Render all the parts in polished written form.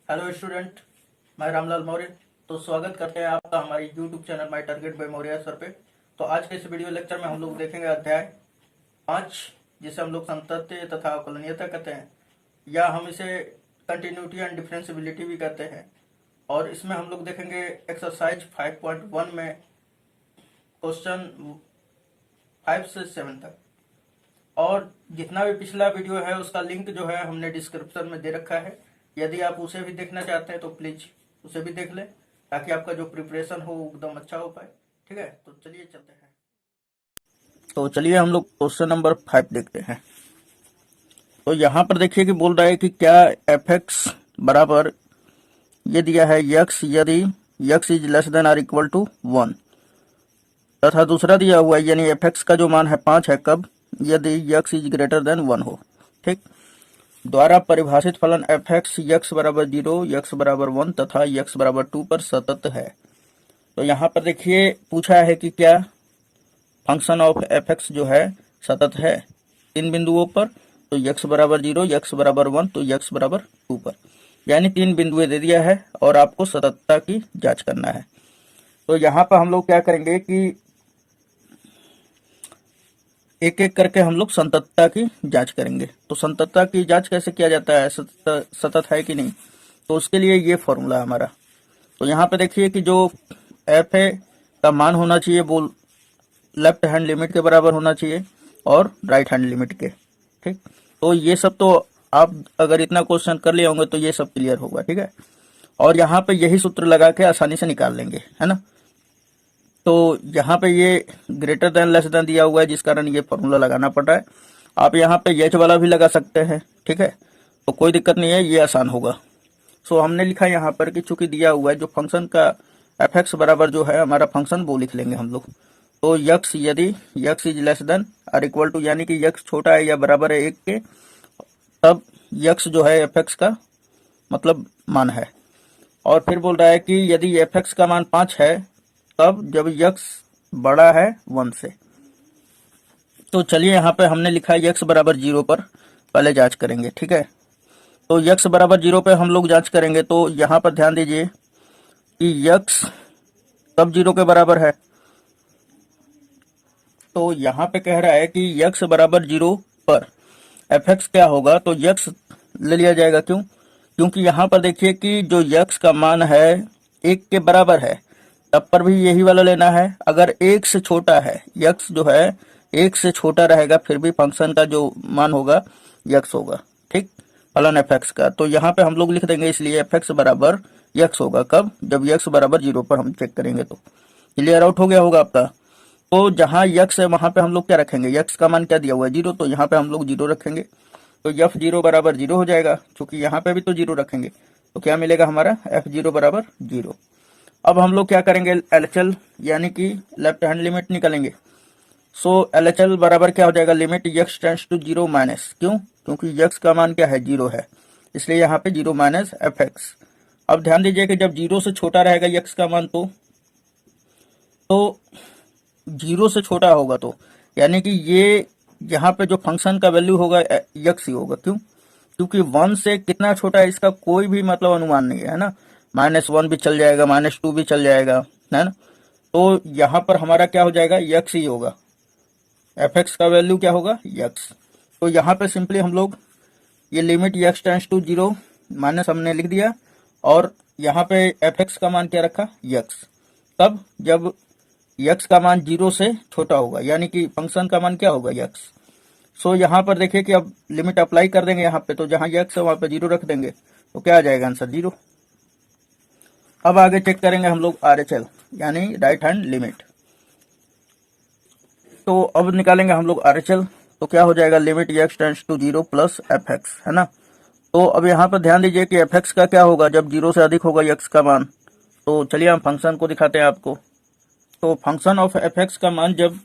Hello student, मैं रामलाल मौर्य। तो स्वागत करते हैं आपका हमारी YouTube channel my target by Maurya sir पे। तो आज के इस वीडियो लेक्चर में हम लोग देखेंगे अध्याय 5, जिसे हम लोग संतत्य तथा अवकलनीयता कहते हैं, या हम इसे कंटिन्यूटी एंड डिफरेंशिबिलिटी भी कहते हैं। और इसमें हम लोग देखेंगे एक्सरसाइज 5.1 में क्वेश्चन 5 से 7 तक। और जितना भी पिछला वीडियो है उसका लिंक जो है हमने डिस्क्रिप्शन में दे रखा है। यदि आप उसे भी देखना चाहते हैं तो प्लीज उसे भी देख लें, ताकि आपका जो प्रिपरेशन हो एकदम अच्छा हो पाए। ठीक है, तो चलिए चलते हैं। तो चलिए हम लोग क्वेश्चन नंबर 5 देखते हैं। तो यहाँ पर देखिए कि बोल रहा है कि क्या एफ एक्स बराबर ये दिया है यक्स यदि x is less than or equal to 1, तथा दूसरा दिया हुआ है यानी एफ एक्स का जो मान है 5 है कब यदि यक्स इज ग्रेटर देन 1 हो। ठीक, द्वारा परिभाषित फलन एफ एक्स यक्स बराबर 0, यक्स बराबर 1 तथा यक्स बराबर 2 पर सतत है। तो यहाँ पर देखिए पूछा है कि क्या फंक्शन ऑफ एफ एक्स जो है सतत है 3 बिंदुओं पर, तो यक्स बराबर 0, यक्स बराबर 1 तो यक्स बराबर 2 पर, यानी 3 बिंदुएं दे दिया है और आपको सततता की जांच करना है। तो यहाँ पर हम लोग क्या करेंगे कि एक एक करके हम लोग संततता की जांच करेंगे। तो संततता की जांच कैसे किया जाता है, सतत है कि नहीं, तो उसके लिए ये फॉर्मूला है हमारा। तो यहाँ पे देखिए कि जो एफ ए का मान होना चाहिए वो लेफ्ट हैंड लिमिट के बराबर होना चाहिए और राइट हैंड लिमिट के। ठीक, तो ये सब तो आप अगर इतना क्वेश्चन कर लिए होंगे तो ये सब क्लियर होगा। ठीक है, और यहाँ पे यही सूत्र लगा के आसानी से निकाल लेंगे, है ना। तो यहाँ पे ये ग्रेटर देन लेस देन दिया हुआ है, जिस कारण ये फॉर्मूला लगाना पड़ रहा है। आप यहाँ पे एच वाला भी लगा सकते हैं। ठीक है, तो कोई दिक्कत नहीं है, ये आसान होगा। सो हमने लिखा यहाँ पर कि चूंकि दिया हुआ है जो फंक्शन का एफ एक्स बराबर जो है हमारा फंक्शन वो लिख लेंगे हम लोग। तो यक्स यदि x is less than or equal to, यानी कि यक्स छोटा है या बराबर है 1 के, तब यक्स जो है एफ एक्स का मतलब मान है। और फिर बोल रहा है कि यदि एफ एक्स का मान 5 है तब जब यक्स बड़ा है 1 से। तो चलिए यहाँ पे हमने लिखा है यक्स बराबर 0 पर पहले जांच करेंगे। ठीक है, तो यक्स बराबर 0 पे हम लोग जांच करेंगे। तो यहाँ पर ध्यान दीजिए कि यक्स कब 0 के बराबर है। तो यहाँ पे कह रहा है कि यक्स बराबर 0 पर एफ एक्स क्या होगा, तो यक्स ले लिया जाएगा। क्यों? क्योंकि यहाँ पर देखिए कि जो यक्स का मान है 1 के बराबर है, तब पर भी यही वाला लेना है। अगर 1 से छोटा है, यक्स जो है 1 से छोटा रहेगा, फिर भी फंक्शन का जो मान होगा यक्स होगा। ठीक, फलन एफ एक्स का। तो यहाँ पे हम लोग लिख देंगे, इसलिए एफ एक्स बराबर यक्स होगा कब, जब यक्स बराबर 0 पर हम चेक करेंगे। तो क्लियर आउट हो गया होगा आपका। तो जहां यक्स है वहां पे हम लोग क्या रखेंगे, यक्स का मान क्या दिया हुआ है 0, तो यहाँ पे हम लोग 0 रखेंगे। तो एफ 0 बराबर 0 हो जाएगा, क्योंकि यहाँ पे भी तो 0 रखेंगे। तो क्या मिलेगा हमारा एफ 0 बराबर 0। अब हम लोग क्या करेंगे, एलएचएल यानी कि लेफ्ट हैंड लिमिट निकालेंगे। सो एलएचएल बराबर क्या हो जाएगा, limit x tends to 0 minus, क्यों? क्योंकि यक्स का मान क्या है 0 है, इसलिए यहाँ पे 0 माइनस एफ एक्स। अब ध्यान दीजिए कि जब 0 से छोटा रहेगा यक्स का मान तो 0 से छोटा होगा, तो यानी कि ये यहाँ पे जो फंक्शन का वैल्यू होगा यक्स ही होगा। क्यों? क्योंकि 1 से कितना छोटा है इसका कोई भी मतलब अनुमान नहीं है ना। -1 भी चल जाएगा, -2 भी चल जाएगा, है ना। तो यहाँ पर हमारा क्या हो जाएगा, यक्स ही होगा। एफ एक्स का वैल्यू क्या होगा, यक्स। तो यहाँ पे सिंपली हम लोग ये limit x tends to 0 minus हमने लिख दिया, और यहाँ पे एफ एक्स का मान क्या रखा, यक्स। तब जब यक्स का मान 0 से छोटा होगा, यानी कि फंक्शन का मान क्या होगा, यक्स। सो यहाँ पर देखिए कि अब लिमिट अप्लाई कर देंगे यहाँ पे, तो जहां यक्स है वहां पे 0 रख देंगे, तो क्या आ जाएगा आंसर 0। अब आगे चेक करेंगे हम लोग आरएचएल यानी राइट हैंड लिमिट। तो अब निकालेंगे हम लोग आरएचएल। तो क्या हो जाएगा, limit x tends to 0 plus f x, है ना। तो अब यहाँ पर ध्यान दीजिए कि एफ एक्स का क्या होगा जब 0 से अधिक होगा यक्स का मान। तो चलिए हम फंक्शन को दिखाते हैं आपको। तो फंक्शन ऑफ एफ एक्स का मान जब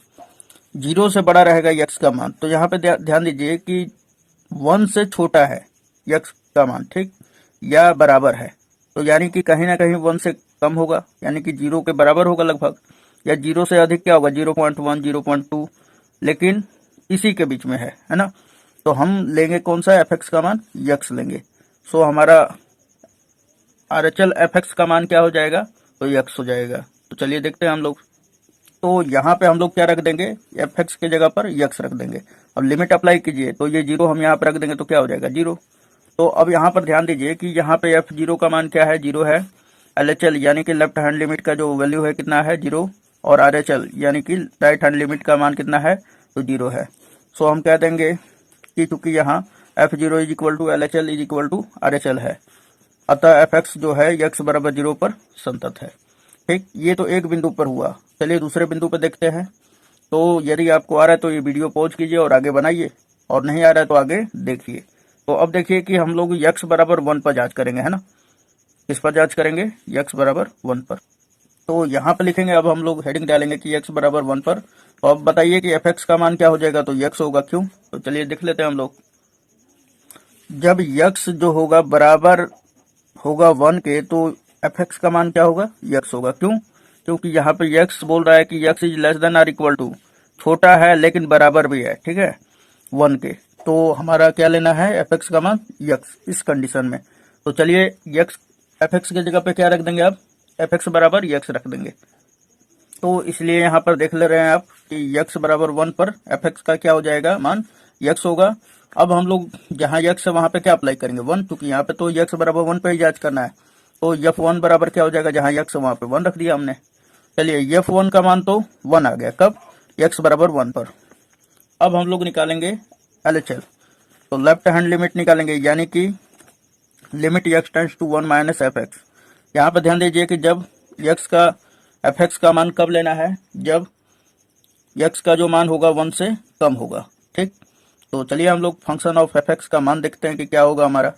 0 से बड़ा रहेगा यक्स का मान, तो यहाँ पे ध्यान दीजिए कि 1 से छोटा है यक्स का मान, ठीक, या बराबर है। तो यानी कि कहीं ना कहीं 1 से कम होगा, यानी कि 0 के बराबर होगा लगभग, या 0 से अधिक क्या होगा 0.1 0.2, लेकिन इसी के बीच में है ना। तो हम लेंगे कौन सा, एफ एक्स का मान यक्स लेंगे। सो हमारा RHL fx का मान क्या हो जाएगा, तो x हो जाएगा। तो चलिए देखते हैं हम लोग। तो यहाँ पे हम लोग क्या रख देंगे, fx के जगह पर x रख देंगे। अब लिमिट अप्लाई कीजिए तो ये 0 हम यहाँ पर रख देंगे तो क्या हो जाएगा, 0। तो अब यहाँ पर ध्यान दीजिए कि यहाँ पे f0 का मान क्या है, 0 है। LHL यानी कि लेफ्ट हैंड लिमिट का जो वैल्यू है कितना है, 0। और RHL यानी कि राइट हैंड लिमिट का मान कितना है, तो 0 है। सो हम कह देंगे कि चूंकि यहाँ f0 is equal to LHL is equal to RHL है, अतः fx जो है x बराबर 0 पर संतत है। ठीक, ये तो एक बिंदु पर हुआ। चलिए दूसरे बिंदु पर देखते हैं। तो यदि आपको आ रहा है तो ये वीडियो पॉज कीजिए और आगे बनाइए, और नहीं आ रहा है तो आगे देखिए। तो अब देखिए कि हम लोग x बराबर 1 पर जांच करेंगे, है ना। किस पर जांच करेंगे, x बराबर 1 पर। तो यहाँ पे लिखेंगे, अब हम लोग हेडिंग डालेंगे कि x बराबर 1 पर। तो अब बताइए कि fx का मान क्या हो जाएगा, तो x होगा। क्यों, तो चलिए देख लेते हैं हम लोग। जब x जो होगा बराबर होगा 1 के, तो fx का मान क्या होगा, x होगा। क्यों, क्योंकि यहाँ पे x बोल रहा है कि x is less than or equal to, छोटा है लेकिन बराबर भी है, ठीक है, 1 के। तो हमारा क्या लेना है, fx का मान x इस कंडीशन में। तो चलिए x fx की जगह पे क्या रख देंगे, अब fx बराबर x रख देंगे। तो इसलिए यहाँ पर देख ले रहे हैं आप कि x बराबर 1 पर fx का क्या हो जाएगा, मान x होगा। अब हम लोग जहाँ x है वहां पे क्या अप्लाई करेंगे, 1, क्योंकि यहाँ पे तो x बराबर 1 पे ही जांच करना है। तो f1 बराबर क्या हो जाएगा, जहाँ x है वहां पे 1 रख दिया हमने। चलिए f1 का मान तो 1 आ गया, कब, x बराबर 1 पर। अब हम लोग निकालेंगे LHL। तो लेफ्ट हैंड लिमिट निकालेंगे, यानी कि limit x tends to 1 minus fx। यहाँ पे ध्यान दीजिए कि जब x का fx का मान कब लेना है, जब x का जो मान होगा 1 से कम होगा। ठीक, तो चलिए हम लोग फंक्शन ऑफ fx का मान देखते हैं कि क्या होगा हमारा।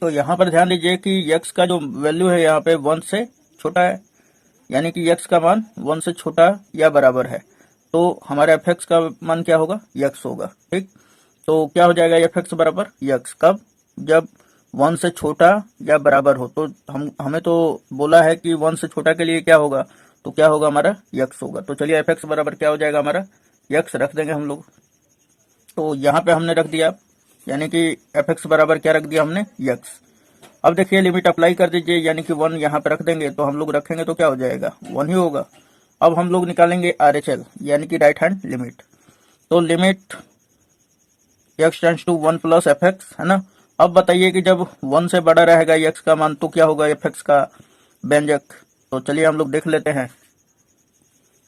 तो यहाँ पर ध्यान दीजिए कि x का जो वैल्यू है यहाँ पे 1 से छोटा है, यानी कि x का मान 1 से छोटा या बराबर है। तो हमारे fx का मान क्या होगा, x होगा। ठीक, तो क्या हो जाएगा fx बराबर x, कब, जब 1 से छोटा या बराबर हो। तो हमें तो बोला है कि 1 से छोटा के लिए क्या होगा, तो क्या होगा हमारा x होगा। तो चलिए fx बराबर क्या हो जाएगा हमारा, x रख देंगे हम लोग। तो यहाँ पे हमने रख दिया, यानी कि fx बराबर क्या रख दिया हमने, x। अब देखिए लिमिट अप्लाई कर दीजिए, यानी कि 1 यहाँ पे रख देंगे। तो हम लोग रखेंगे तो क्या हो जाएगा, 1 ही होगा। अब हम लोग निकालेंगे RHL, यानी कि राइट हैंड लिमिट। तो limit x tends to 1 plus fx, है ना। अब बताइए कि जब 1 से बड़ा रहेगा x का मान तो क्या होगा fx का व्यंजक। तो चलिए हम लोग देख लेते हैं।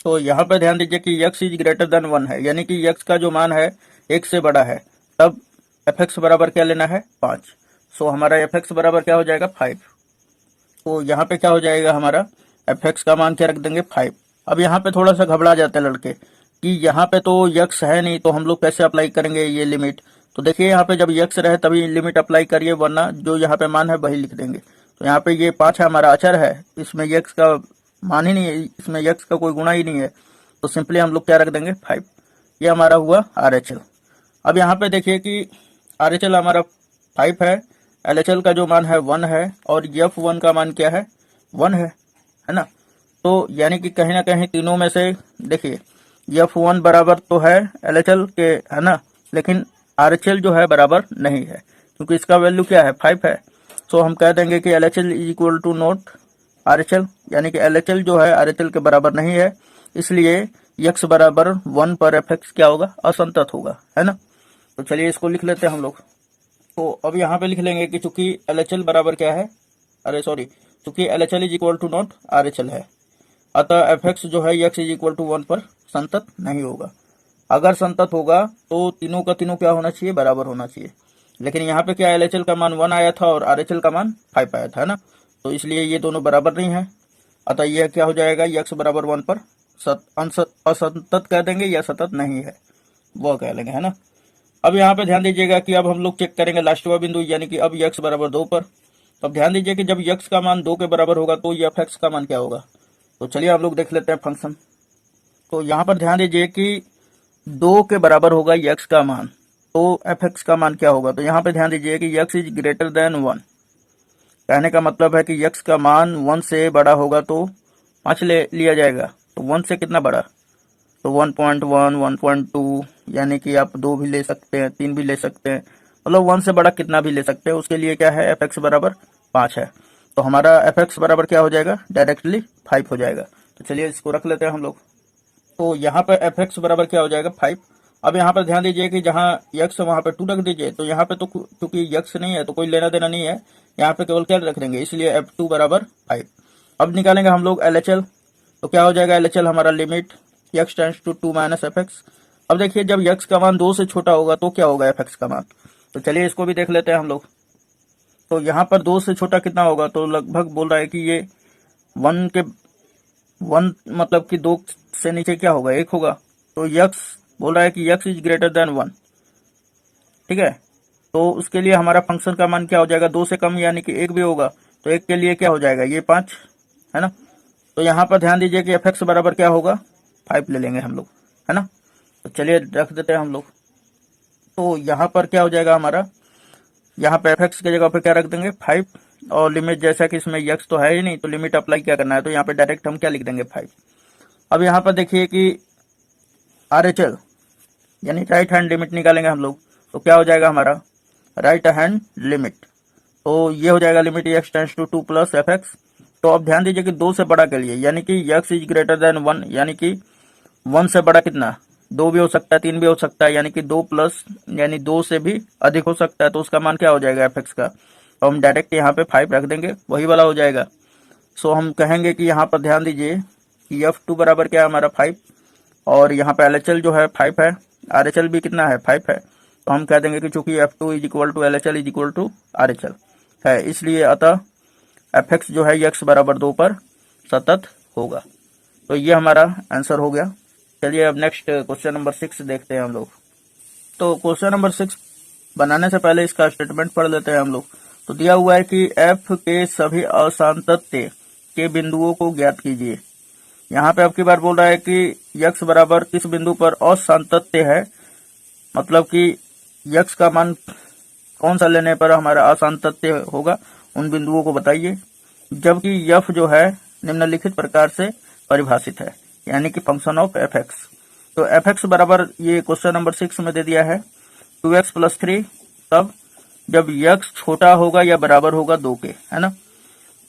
तो यहाँ पे ध्यान दीजिए कि x इज ग्रेटर देन 1 है, यानी कि x का जो मान है 1 से बड़ा है, तब fx बराबर क्या लेना है, 5। सो हमारा fx बराबर क्या हो जाएगा, 5। तो यहाँ पे क्या हो जाएगा हमारा, fx का मान क्या रख देंगे, 5। अब यहाँ पे थोड़ा सा घबरा जाते हैं लड़के कि यहाँ पे तो x है नहीं, तो हम लोग कैसे अप्लाई करेंगे ये लिमिट। तो देखिए यहाँ पे जब x रहे तभी लिमिट अप्लाई करिए, वरना जो यहाँ पे मान है वही लिख देंगे। तो यहाँ पे ये 5 है, हमारा अचर है, इसमें x का मान ही नहीं है, इसमें x का कोई गुणा ही नहीं है। तो सिंपली हम लोग क्या रख देंगे, 5। ये हमारा हुआ RHL। अब यहाँ पे देखिए कि RHL हमारा 5 है, LHL का जो मान है 1 है, और f1 का मान क्या है, 1 है ना। तो यानी कि कहीं ना कहीं तीनों में से देखिए f1 बराबर तो है LHL के, है ना, लेकिन RHL जो है बराबर नहीं है, क्योंकि इसका वैल्यू क्या है, 5 है। सो हम कह देंगे कि LHL is equal to not RHL, यानी कि LHL जो है RHL के बराबर नहीं है, इसलिए x बराबर 1 पर fx क्या होगा, असंतत होगा, है ना। तो चलिए इसको लिख लेते हैं हम लोग। तो अब यहाँ पे लिख लेंगे कि चूंकि LHL बराबर क्या है, चूंकि LHL is equal to not RHL है, अतः fx जो है x इज इक्वल टू 1 पर संतत नहीं होगा। अगर संतत होगा तो तीनों का तीनों क्या होना चाहिए, बराबर होना चाहिए। लेकिन यहाँ पे क्या LHL का मान 1 आया था और RHL का मान 5 आया था, है ना। तो इसलिए ये दोनों बराबर नहीं है, अतः यह क्या हो जाएगा, x बराबर 1 पर असंतत कह देंगे या सतत नहीं है, वो कह लेंगे, है ना। अब यहाँ पे ध्यान दीजिएगा कि अब हम लोग चेक करेंगे लास्टवा बिंदु, यानी कि अब x बराबर 2 पर। अब ध्यान दीजिए कि जब x का मान 2 के बराबर होगा तो ये fx का मान क्या होगा। तो चलिए हम लोग देख लेते हैं फंक्शन। तो यहाँ पर ध्यान दीजिए कि 2 के बराबर होगा x का मान, तो fx का मान क्या होगा। तो यहाँ पे ध्यान दीजिए कि x इज ग्रेटर देन 1, कहने का मतलब है कि x का मान 1 से बड़ा होगा तो 5 ले लिया जाएगा। तो 1 से कितना बड़ा, तो 1.1, 1.2, यानी कि आप 2 भी ले सकते हैं, 3 भी ले सकते हैं, मतलब 1 से बड़ा कितना भी ले सकते हैं, उसके लिए क्या है एफ एक्स बराबर 5 है। तो हमारा एफ एक्स बराबर क्या हो जाएगा, डायरेक्टली 5 हो जाएगा। तो चलिए इसको रख लेते हैं हम लोग। तो यहाँ पर एफ एक्स बराबर क्या हो जाएगा 5। अब यहाँ पर ध्यान दीजिए कि जहाँ यक्स है वहाँ पे 2 रख दीजिए। तो यहाँ पे तो क्योंकि यक्स नहीं है तो कोई लेना देना नहीं है, यहाँ पे केवल क्या रख देंगे, इसलिए f2 बराबर 5। अब निकालेंगे हम लोग LHL। तो क्या हो जाएगा LHL हमारा, limit x tends to 2 minus f x. अब देखिए जब x का मान 2 से छोटा होगा तो क्या होगा एफ एक्स का मान। तो चलिए इसको भी देख लेते हैं हम लोग। तो यहाँ पर 2 से छोटा कितना होगा, तो लगभग बोल रहा है कि ये 1 मतलब कि 2 से नीचे क्या होगा, 1 होगा। तो यक्स बोल रहा है कि यक्स इज ग्रेटर देन 1, ठीक है। तो उसके लिए हमारा फंक्शन का मान क्या हो जाएगा, 2 से कम यानी कि 1 भी होगा। तो 1 के लिए क्या हो जाएगा, ये 5 है ना। तो यहाँ पर ध्यान दीजिए कि एफ एक्स बराबर क्या होगा, 5 ले लेंगे हम लोग, है ना। तो चलिए रख देते हैं हम लोग। तो यहाँ पर क्या हो जाएगा हमारा, यहाँ पे एफ एक्स की जगह पर क्या रख देंगे 5, और लिमिट जैसा कि इसमें यक्स तो है ही नहीं तो लिमिट अप्लाई क्या करना है, तो यहाँ पे डायरेक्ट हम क्या लिख देंगे 5। अब यहाँ पर देखिए कि RHL यानी राइट हैंड लिमिट निकालेंगे हम लोग। तो क्या हो जाएगा हमारा राइट हैंड लिमिट, तो ये हो जाएगा limit x tends to 2 plus f x. तो अब ध्यान दीजिए कि 2 से बड़ा के लिए यानी कि x इज ग्रेटर देन 1, यानी कि 1 से बड़ा कितना, 2 भी हो सकता है 3 भी हो सकता है, यानी कि 2 प्लस यानी 2 से भी अधिक हो सकता है। तो उसका मान क्या हो जाएगा एफ एक्स का, तो हम डायरेक्ट यहाँ पे 5 रख देंगे, वही वाला हो जाएगा। सो हम कहेंगे कि यहाँ पर ध्यान दीजिए कि f2 बराबर क्या है हमारा 5, और यहाँ पे LHL जो है 5 है, RHL भी कितना है 5 है। तो हम कह देंगे कि चूंकि f2 is equal to LHL is equal to RHL है, इसलिए अतः एफ एक्स जो है x बराबर 2 पर सतत होगा। तो ये हमारा आंसर हो गया। चलिए अब नेक्स्ट क्वेश्चन नंबर 6 देखते हैं हम लोग। तो क्वेश्चन नंबर 6 बनाने से पहले इसका स्टेटमेंट पढ़ लेते हैं हम लोग। तो दिया हुआ है कि f के सभी असांतत्य के बिंदुओं को ज्ञात कीजिए। यहाँ पे अब की बार बोल रहा है कि x बराबर किस बिंदु पर असांतत्य है, मतलब कि x का मान कौन सा लेने पर हमारा असांतत्य होगा, उन बिंदुओं को बताइए। जबकि f जो है निम्नलिखित प्रकार से परिभाषित है, यानी कि फंक्शन ऑफ एफ एक्स। तो एफ एक्स बराबर ये क्वेश्चन नंबर 6 में दे दिया है 2x प्लस 3, तब जब x छोटा होगा या बराबर होगा 2 के, है ना।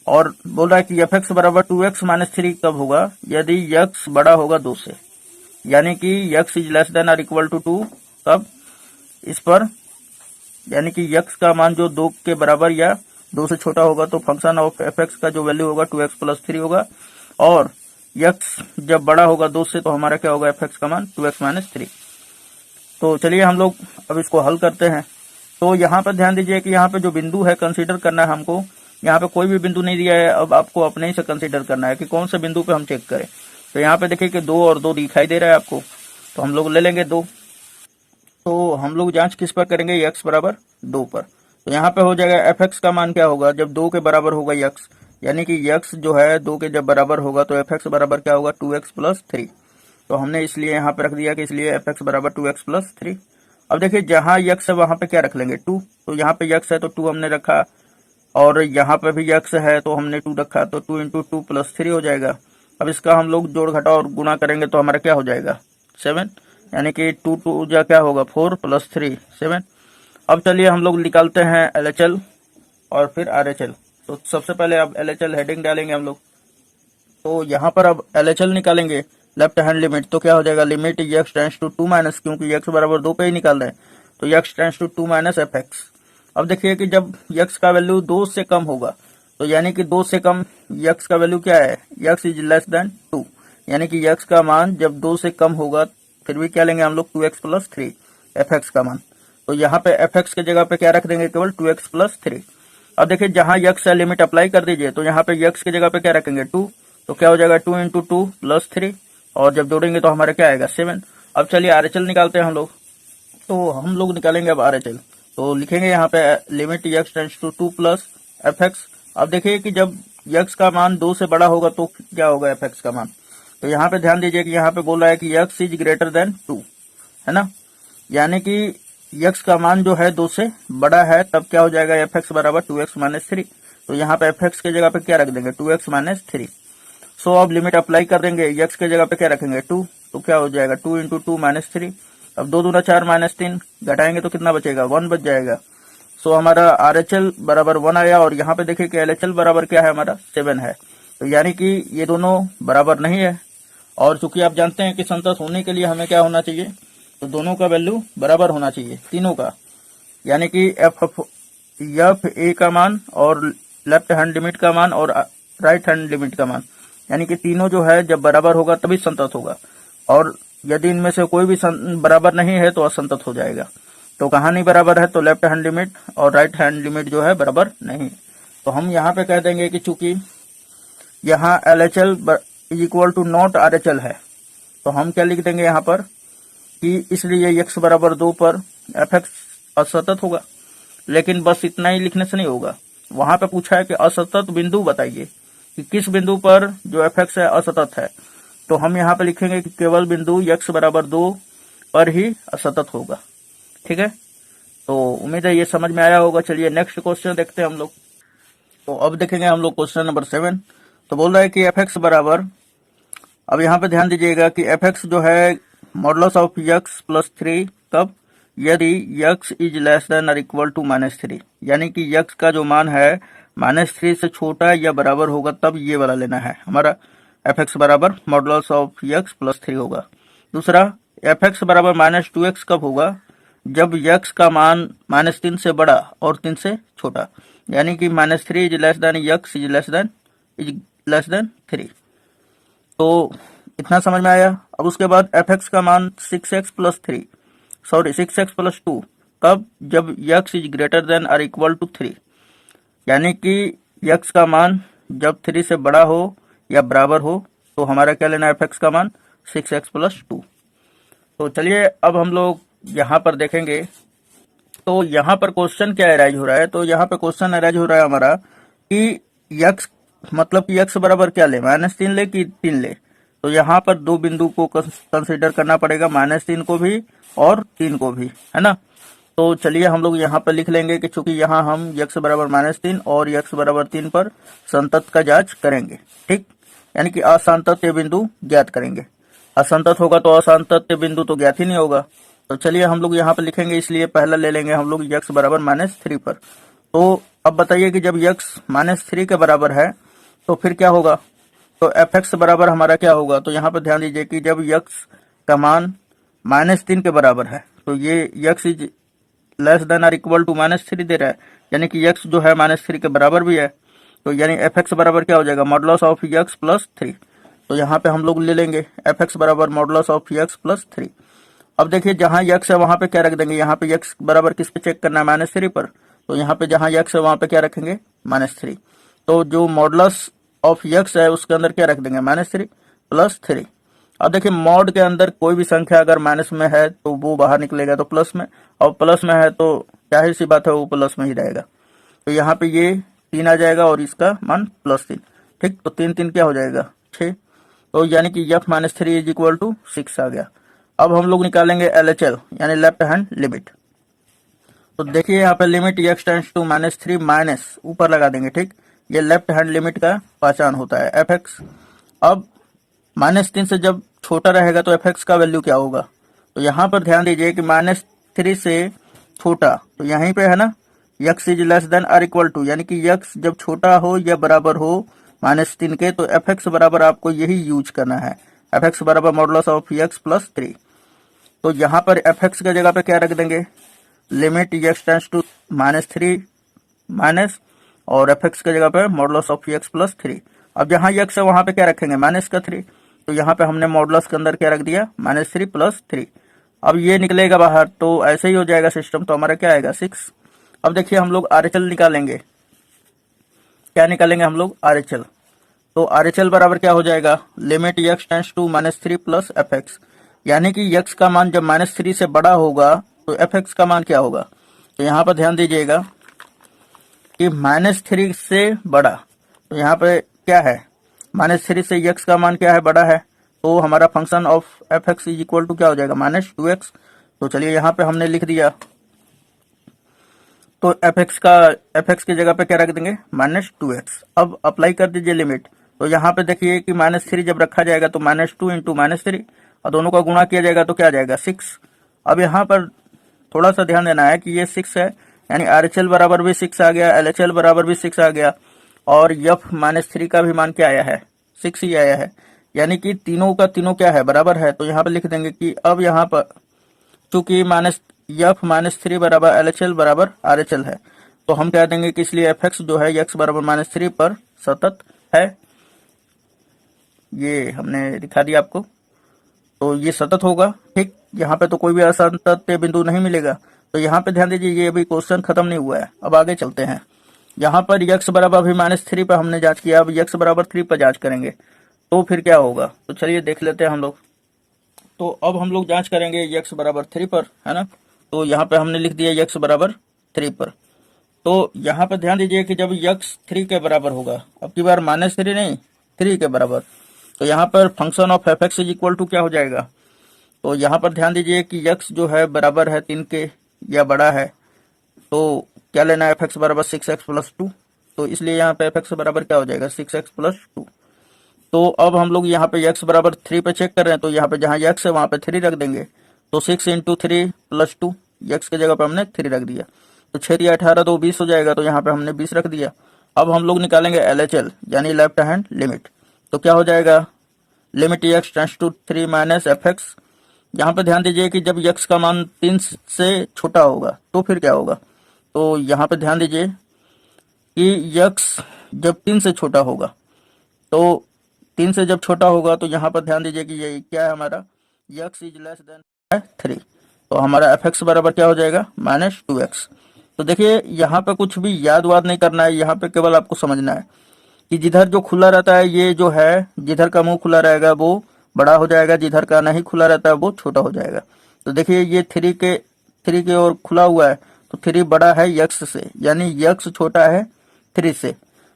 और बोल रहा है कि एफ एक्स बराबर 2x माइनस 3 कब होगा, यदि x बड़ा होगा 2 से, यानी कि x इज लेस देन और इक्वल टू 2 कब, इस पर, यानी कि x का मान जो 2 के बराबर या 2 से छोटा होगा तो फंक्शन ऑफ एफ एक्स का जो वैल्यू होगा 2x प्लस 3 होगा, और x जब बड़ा होगा 2 से तो हमारा क्या होगा एफ एक्स का मान 2x माइनस 3। तो चलिए हम लोग अब इसको हल करते हैं। तो यहाँ पर ध्यान दीजिए कि यहाँ पे जो बिंदु है कंसीडर करना है हमको, यहाँ पे कोई भी बिंदु नहीं दिया है, अब आपको अपने ही से कंसीडर करना है कि कौन से बिंदु पे हम चेक करें। तो यहाँ पे देखिए कि 2 और 2 दिखाई दे रहा है आपको, तो हम लोग ले लेंगे 2। तो हम लोग जांच किस पर करेंगे, x बराबर 2 पर। तो यहाँ पे हो जाएगा एफ एक्स का मान क्या होगा, जब 2 के बराबर होगा x, यानी कि x जो है 2 के जब बराबर होगा तो एफ एक्स बराबर क्या होगा 2x प्लस 3। तो हमने इसलिए यहाँ पे रख दिया कि इसलिए एफ एक्स बराबर 2x प्लस 3। अब देखिए जहाँ x है वहां पे क्या रख लेंगे 2, तो यहाँ पे x है तो 2 हमने रखा, और यहाँ पे भी x है तो हमने 2 रखा, तो 2 इंटू 2 प्लस 3 हो जाएगा। अब इसका हम लोग जोड़ घटा और गुणा करेंगे तो हमारा क्या हो जाएगा 7, यानी कि 2 2 जा क्या होगा 4 प्लस 3 7। अब चलिए हम लोग निकालते हैं LHL और फिर RHL। तो सबसे पहले अब LHL हेडिंग डालेंगे हम लोग। तो यहाँ पर अब LHL निकालेंगे लेफ्ट हैंड लिमिट, तो क्या हो जाएगा limit x tends to 2 minus, क्योंकि x बराबर 2 पे ही निकाल रहे हैं तो x tends to 2 minus f x. अब देखिए कि जब x का वैल्यू 2 से कम होगा, तो यानी कि 2 से कम x का वैल्यू क्या है, x इज लेस देन 2, यानी कि x का मान जब 2 से कम होगा फिर भी क्या लेंगे हम लोग 2x प्लस 3 एफ एक्स का मान। तो यहाँ पे एफ एक्स के जगह पे क्या रख देंगे केवल 2x प्लस 3। अब देखिए जहाँ x है लिमिट अप्लाई कर दीजिए, तो यहाँ पे x की जगह पे क्या रखेंगे 2, तो क्या हो जाएगा 2 इंटू 2 प्लस 3, और जब जोड़ेंगे तो हमारा क्या आएगा 7। अब चलिए RHL निकालते हैं हम लोग। तो हम लोग निकालेंगे अब RHL। तो लिखेंगे यहाँ पे limit x tends to 2 plus f x. अब देखिए कि जब x का मान 2 से बड़ा होगा तो क्या होगा एफ एक्स का मान। तो यहाँ पे ध्यान दीजिए कि यहाँ पे बोल रहा है कि x इज ग्रेटर देन 2, है ना, यानी कि x का मान जो है 2 से बड़ा है, तब क्या हो जाएगा एफ एक्स बराबर 2x माइनस 3। तो यहाँ पे एफ एक्स के जगह पे क्या रख देंगे 2x माइनस 3। सो अब लिमिट अप्लाई कर देंगे, x के जगह पे क्या रखेंगे 2, तो क्या हो जाएगा 2 इंटू 2 माइनस 3, अब 2 दूना 4 माइनस 3 घटाएंगे तो कितना बचेगा, 1 बच जाएगा। सो हमारा RHL बराबर 1 आया। और यहाँ पे देखिए कि LHL बराबर क्या है, हमारा 7 है। तो यानी कि ये दोनों बराबर नहीं है। और चूंकि आप जानते हैं कि संतत होने के लिए हमें क्या होना चाहिए, तो दोनों का वैल्यू बराबर होना चाहिए, तीनों का। यानी कि एफ ए का मान और लेफ्ट हैंड लिमिट का मान और राइट हैंड लिमिट का मान, यानी कि तीनों जो है जब बराबर होगा तभी संतत होगा। और यदि इनमें से कोई भी बराबर नहीं है तो असंतत हो जाएगा। तो कहाँ नहीं बराबर है, तो लेफ्ट हैंड लिमिट और राइट हैंड लिमिट जो है बराबर नहीं। तो हम यहाँ पे कह देंगे कि चूंकि यहाँ LHL is equal to not RHL है, तो हम क्या लिख देंगे यहाँ पर कि इसलिए x बराबर 2 पर fx असतत होगा। लेकिन बस इतना ही लिखने से नहीं होगा, वहां पे पूछा है कि असतत बिंदु बताइए कि किस बिंदु पर जो fx है असतत है। तो हम यहाँ पे लिखेंगे कि केवल बिंदु x बराबर 2 पर ही असतत होगा। ठीक है, तो उम्मीद है ये समझ में आया होगा। चलिए नेक्स्ट क्वेश्चन देखते हैं हम लोग। तो अब देखेंगे हम लोग क्वेश्चन नंबर 7। तो बोल रहा है कि fx बराबर, अब यहाँ पे ध्यान दीजिएगा कि fx जो है मॉडुलस ऑफ x प्लस 3 कब, यदि x इज लेस देन और इक्वल टू -3, यानी कि x का जो मान है -3 से छोटा या बराबर होगा, तब ये वाला लेना है हमारा। fx बराबर मॉडुलस ऑफ x प्लस 3 होगा। दूसरा fx बराबर -2x कब होगा, जब x का मान -3 से बड़ा और 3 से छोटा, यानी कि -3 is less then x is less then 3। तो इतना समझ में आया। अब उसके बाद fx का मान 6x प्लस 2 कब, जब x इज ग्रेटर देन और इक्वल टू 3, यानी कि x का मान जब 3 से बड़ा हो या बराबर हो, तो हमारा क्या लेना है, fx का मान 6x प्लस 2। तो चलिए अब हम लोग यहाँ पर देखेंगे। तो यहाँ पर क्वेश्चन क्या अराइज हो रहा है, तो यहाँ पे क्वेश्चन अराइज हो रहा है हमारा कि x मतलब कि x बराबर क्या ले, -3 ले कि 3 ले। तो यहाँ पर दो बिंदु को कंसीडर करना पड़ेगा, -3 को भी और 3 को भी, है ना। तो चलिए हम लोग यहाँ पर लिख लेंगे कि चूंकि यहाँ हम x बराबर -3 और x बराबर 3 पर संतत का जांच करेंगे। ठीक, यानी कि असंतत बिंदु ज्ञात करेंगे। असंतत होगा तो असंतत बिंदु तो ज्ञात ही नहीं होगा। तो चलिए हम लोग यहाँ पर लिखेंगे, इसलिए पहला ले लेंगे हम लोग x बराबर -3 पर। तो अब बताइए कि जब x -3 के बराबर है तो फिर क्या होगा, तो fx बराबर हमारा क्या होगा। तो यहाँ पर ध्यान दीजिए कि जब x का मान -3 के बराबर है, तो ये x इज लेस देन और इक्वल टू -3 दे रहा है, यानी कि x जो है -3 के बराबर भी है। तो यानी fx बराबर क्या हो जाएगा, मॉडुलस ऑफ x प्लस 3। तो यहाँ पे हम लोग ले लेंगे fx बराबर मॉडुलस ऑफ x प्लस 3। अब देखिए जहां x है वहां पे क्या रख देंगे, यहाँ पे x बराबर किस पे चेक करना है, -3 पर। तो यहाँ पे जहां x है वहां पे क्या रखेंगे, -3। तो जो मॉडुलस ऑफ x है उसके अंदर क्या रख देंगे, -3 प्लस 3। अब देखिए मॉड के अंदर कोई भी संख्या अगर माइनस में है तो वो बाहर निकलेगा तो प्लस में, और प्लस में है तो जाहिर सी बात है वो प्लस में ही रहेगा। तो यहाँ पे ये 3 आ जाएगा और इसका मान +3। ठीक, तो 3 3 क्या हो जाएगा, 6। तो यानी कि f -3 इज इक्वल टू 6 आ गया। अब हम लोग निकालेंगे LHL यानी लेफ्ट हैंड लिमिट। तो देखिए यहाँ पे limit x tends to -3 minus ऊपर लगा देंगे। ठीक, ये लेफ्ट हैंड लिमिट का पहचान होता है fx। अब -3 से जब छोटा रहेगा तो fx का वैल्यू क्या होगा, तो यहाँ पर ध्यान दीजिए कि -3 से छोटा, तो यहीं पे है ना x इज लेस देन और इक्वल टू, यानी कि x जब छोटा हो या बराबर हो -3 के, तो fx बराबर आपको यही यूज करना है, fx बराबर मॉडुलस ऑफ x प्लस 3। तो यहाँ पर fx की जगह पे क्या रख देंगे, limit x tends to -3 minus और fx की जगह पे मॉडुलस ऑफ x प्लस 3। अब जहाँ x है वहां पे क्या रखेंगे, -3। तो यहाँ पे हमने मॉडुलस के अंदर क्या रख दिया, -3 प्लस 3। अब ये निकलेगा बाहर तो ऐसे ही हो जाएगा सिस्टम, तो हमारा क्या आएगा, 6। अब देखिए हम लोग RHL निकालेंगे, क्या निकालेंगे हम लोग, RHL। तो RHL बराबर क्या हो जाएगा, limit x tends to -3 plus fx, यानी कि x का मान जब -3 से बड़ा होगा तो fx का मान क्या होगा। तो यहाँ पर ध्यान दीजिएगा कि -3 से बड़ा, तो यहाँ पे क्या है, -3 से x का मान क्या है, बड़ा है, तो हमारा function of fx is equal to क्या हो जाएगा, -2x। तो चलिए यहाँ पे हमने लिख दिया, तो fx की जगह पे क्या रख देंगे, -2x। अब अप्लाई कर दीजिए लिमिट। तो यहाँ पे देखिए कि -3 जब रखा जाएगा तो -2 इंटू -3 और दोनों का गुणा किया जाएगा तो क्या आ जाएगा, 6। अब यहाँ पर थोड़ा सा ध्यान देना है कि ये 6 है, यानी RHL बराबर भी 6 आ गया, LHL बराबर भी 6 आ गया, और F-3 का भी मान क्या आया है, 6 ही आया है, यानी कि तीनों का तीनों क्या है, बराबर है। तो यहाँ पर लिख देंगे कि अब यहाँ पर चूंकि F-3 बराबर LHL बराबर RHL है, तो हम कह देंगे कि इसलिए fx जो है x बराबर -3 पर सतत है। ये हमने दिखा दिया आपको, तो ये सतत होगा। ठीक, यहाँ पे तो कोई भी असंतत बिंदु नहीं मिलेगा। तो यहाँ पे ध्यान दीजिए, ये अभी क्वेश्चन खत्म नहीं हुआ है, अब आगे चलते हैं। यहाँ पर x बराबर भी -3 पर हमने जांच किया, अब x बराबर 3 पर जांच करेंगे तो फिर क्या होगा, तो चलिए देख लेते हैं हम लोग। तो अब हम लोग जांच करेंगे x बराबर 3 पर, है ना। तो यहाँ पे हमने लिख दिया x बराबर 3 पर। तो यहाँ पर ध्यान दीजिए कि जब x 3 के बराबर होगा, अब की बार -3 नहीं, 3 के बराबर, तो यहाँ पर function of fx is equal to क्या हो जाएगा। तो यहाँ पर ध्यान दीजिए कि x जो है बराबर है 3 के या बड़ा है, तो क्या लेना है, fx बराबर 6x प्लस 2। तो इसलिए यहाँ पे fx बराबर क्या हो जाएगा, 6x प्लस 2। तो अब हम लोग यहाँ पे x बराबर 3 पे चेक कर रहे हैं, तो यहाँ पे जहाँ x है वहाँ पे 3 रख देंगे। तो 6 इंटू 3 प्लस 2, x के जगह पे हमने 3 रख दिया, तो 6 या 18 तो 20 हो जाएगा, तो यहाँ पे हमने 20 रख दिया। अब हम लोग निकालेंगे LHL यानी लेफ्ट हैंड लिमिट। तो क्या हो जाएगा, limit x tends to 3 minus fx। यहाँ पे ध्यान दीजिए कि जब x का मान 3 से छोटा होगा तो फिर क्या होगा। तो यहाँ पे ध्यान दीजिए कि x जब 3 से छोटा होगा, तो 3 से जब छोटा होगा, तो यहाँ पर ध्यान दीजिए कि ये क्या है हमारा, x इज लेस देन 3। तो हमारा fx बराबर क्या हो जाएगा, -2x। तो देखिए यहाँ पे कुछ भी याद वाद नहीं करना है, यहाँ पे केवल आपको समझना है कि जिधर जो खुला रहता है, ये जो है जिधर का मुंह खुला रहेगा वो बड़ा हो जाएगा, जिधर का नहीं खुला रहता है वो छोटा हो जाएगा। तो देखिए ये 3 के ओर खुला हुआ है, तो 3 बड़ा है x से, यानी x छोटा है 3 से,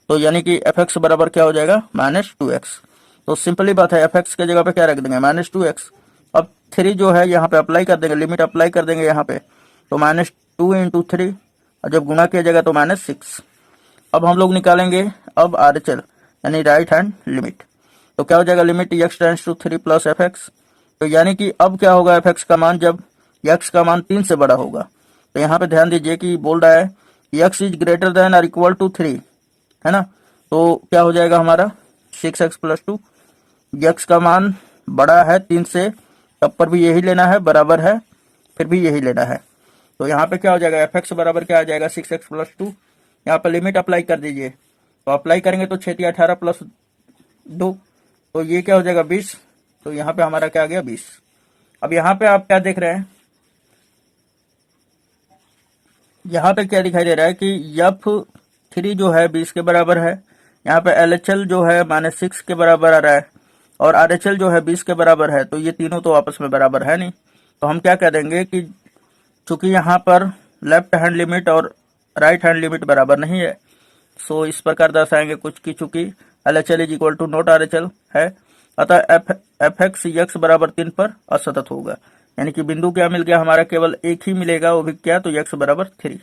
तो यानी कि fx बराबर क्या हो जाएगा, -2x। तो सिंपली बात है, fx के जगह पे क्या रख देंगे, -2x। अब 3 जो है यहाँ पे अप्लाई कर देंगे, लिमिट अप्लाई कर देंगे यहाँ पे, तो -2 इंटू 3, और जब गुणा किया जाएगा तो -6। अब हम लोग निकालेंगे अब RHL यानी राइट हैंड लिमिट। तो क्या हो जाएगा, limit x tends to 3 plus fx। तो यानी कि अब क्या होगा, fx का मान जब x का मान 3 से बड़ा होगा, तो यहाँ पे ध्यान दीजिए कि बोल रहा है x इज ग्रेटर देन और इक्वल टू 3, है ना। तो क्या हो जाएगा हमारा 6x प्लस 2, x का मान बड़ा है 3 से, तब पर भी यही लेना है, बराबर है फिर भी यही लेना है। तो यहाँ पे क्या हो जाएगा, fx बराबर क्या आ जाएगा, 6x प्लस 2। यहाँ पर लिमिट अप्लाई कर दीजिए, तो अप्लाई करेंगे तो 6 या 18 प्लस 2, तो ये क्या हो जाएगा 20। तो यहाँ पे हमारा क्या आ गया 20। अब यहाँ पे आप क्या देख रहे हैं, यहाँ पे क्या दिखाई दे रहा है कि F3 जो है 20 के बराबर है, यहाँ पे LHL जो है -6 के बराबर आ रहा है, और RHL जो है 20 के बराबर है। तो ये तीनों तो आपस में बराबर है नहीं, तो हम क्या कह देंगे कि चूंकि यहाँ पर लेफ्ट हैंड लिमिट और राइट हैंड लिमिट बराबर नहीं है, सो इस प्रकार दर्शाएंगे कुछ की चूंकि LHL is equal to not RHL है, अतः fx x बराबर 3 पर असतत होगा। यानी कि बिंदु क्या मिल गया हमारा, केवल एक ही मिलेगा, वो भी क्या, तो x बराबर 3।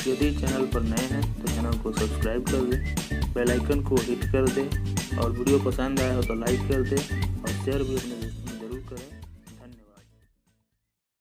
यदि चैनल पर नए हैं तो चैनल को सब्सक्राइब कर दें, बेल आइकन को हिट कर दें, और वीडियो पसंद आया हो तो लाइक कर दें और शेयर भी अपने